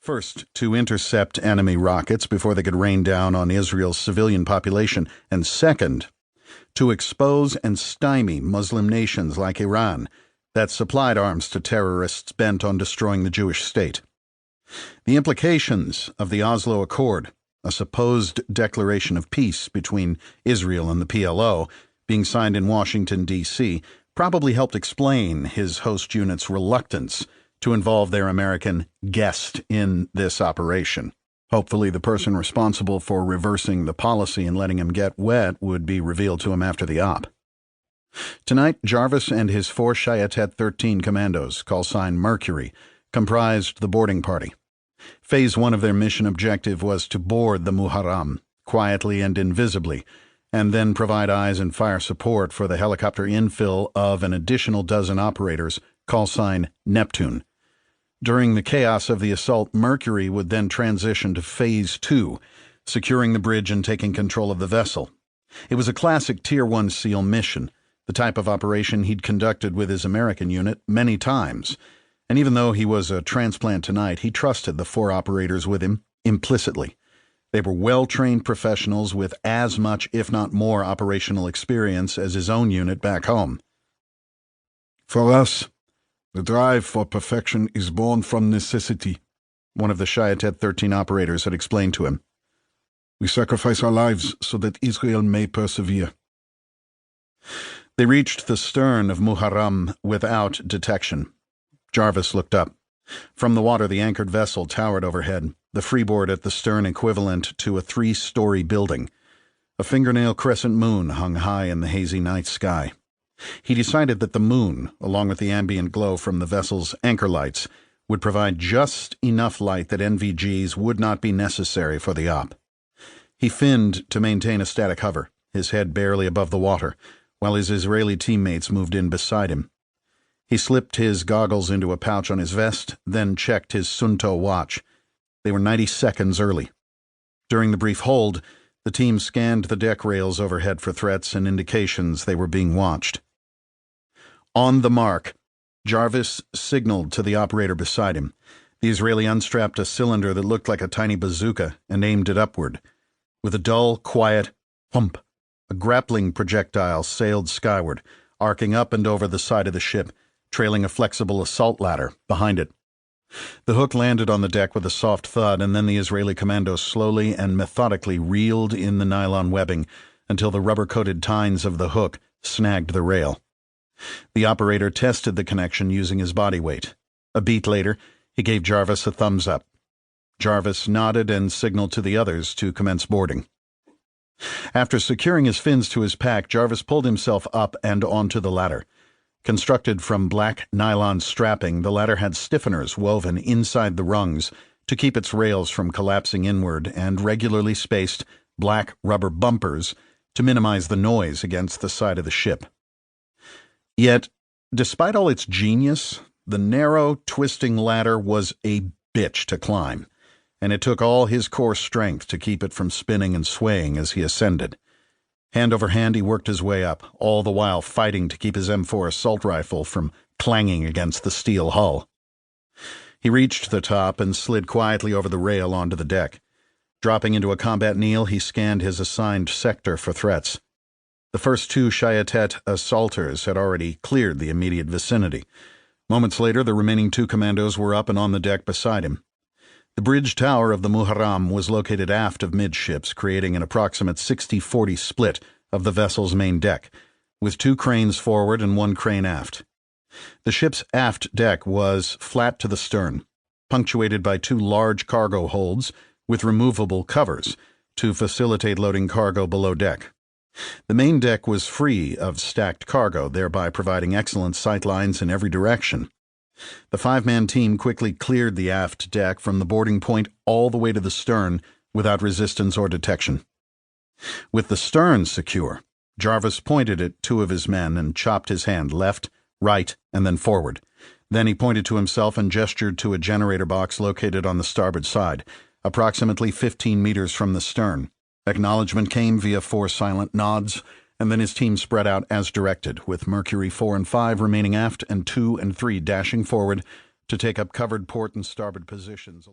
First, to intercept enemy rockets before they could rain down on Israel's civilian population, and second, to expose and stymie Muslim nations like Iran that supplied arms to terrorists bent on destroying the Jewish state. The implications of the Oslo Accord, a supposed declaration of peace between Israel and the PLO, being signed in Washington, D.C., probably helped explain his host unit's reluctance to involve their American guest in this operation. Hopefully, the person responsible for reversing the policy and letting him get wet would be revealed to him after the op. Tonight, Jarvis and his 4 Shayatet 13 commandos, call sign Mercury, comprised the boarding party. Phase 1 of their mission objective was to board the Muharram, quietly and invisibly, and then provide eyes and fire support for the helicopter infill of an additional dozen operators, call sign Neptune. During the chaos of the assault, Mercury would then transition to Phase 2, securing the bridge and taking control of the vessel. It was a classic Tier 1 SEAL mission, the type of operation he'd conducted with his American unit many times, and even though he was a transplant tonight, he trusted the 4 operators with him implicitly. They were well-trained professionals with as much, if not more, operational experience as his own unit back home. For us, the drive for perfection is born from necessity, one of the Shayatet 13 operators had explained to him. We sacrifice our lives so that Israel may persevere. They reached the stern of Muharram without detection. Jarvis looked up. From the water, the anchored vessel towered overhead, the freeboard at the stern equivalent to a 3-story building. A fingernail crescent moon hung high in the hazy night sky. He decided that the moon, along with the ambient glow from the vessel's anchor lights, would provide just enough light that NVGs would not be necessary for the op. He finned to maintain a static hover, his head barely above the water, while his Israeli teammates moved in beside him. He slipped his goggles into a pouch on his vest, then checked his Sunto watch. They were 90 seconds early. During the brief hold, the team scanned the deck rails overhead for threats and indications they were being watched. On the mark, Jarvis signaled to the operator beside him. The Israeli unstrapped a cylinder that looked like a tiny bazooka and aimed it upward. With a dull, quiet thump, a grappling projectile sailed skyward, arcing up and over the side of the ship, trailing a flexible assault ladder behind it. The hook landed on the deck with a soft thud, and then the Israeli commandos slowly and methodically reeled in the nylon webbing until the rubber-coated tines of the hook snagged the rail. The operator tested the connection using his body weight. A beat later, he gave Jarvis a thumbs up. Jarvis nodded and signaled to the others to commence boarding. After securing his fins to his pack, Jarvis pulled himself up and onto the ladder. Constructed from black nylon strapping, the ladder had stiffeners woven inside the rungs to keep its rails from collapsing inward, and regularly spaced black rubber bumpers to minimize the noise against the side of the ship. Yet, despite all its genius, the narrow, twisting ladder was a bitch to climb, and it took all his core strength to keep it from spinning and swaying as he ascended. Hand over hand, he worked his way up, all the while fighting to keep his M4 assault rifle from clanging against the steel hull. He reached the top and slid quietly over the rail onto the deck. Dropping into a combat kneel, he scanned his assigned sector for threats. The first 2 Shayatet assaulters had already cleared the immediate vicinity. Moments later, the remaining 2 commandos were up and on the deck beside him. The bridge tower of the Muharram was located aft of midships, creating an approximate 60-40 split of the vessel's main deck, with 2 cranes forward and 1 crane aft. The ship's aft deck was flat to the stern, punctuated by 2 large cargo holds with removable covers to facilitate loading cargo below deck. The main deck was free of stacked cargo, thereby providing excellent sight lines in every direction. The 5-man team quickly cleared the aft deck from the boarding point all the way to the stern without resistance or detection. With the stern secure, Jarvis pointed at 2 of his men and chopped his hand left, right, and then forward. Then he pointed to himself and gestured to a generator box located on the starboard side, approximately 15 meters from the stern. Acknowledgement came via 4 silent nods, and then his team spread out as directed, with Mercury 4 and 5 remaining aft and 2 and 3 dashing forward to take up covered port and starboard positions.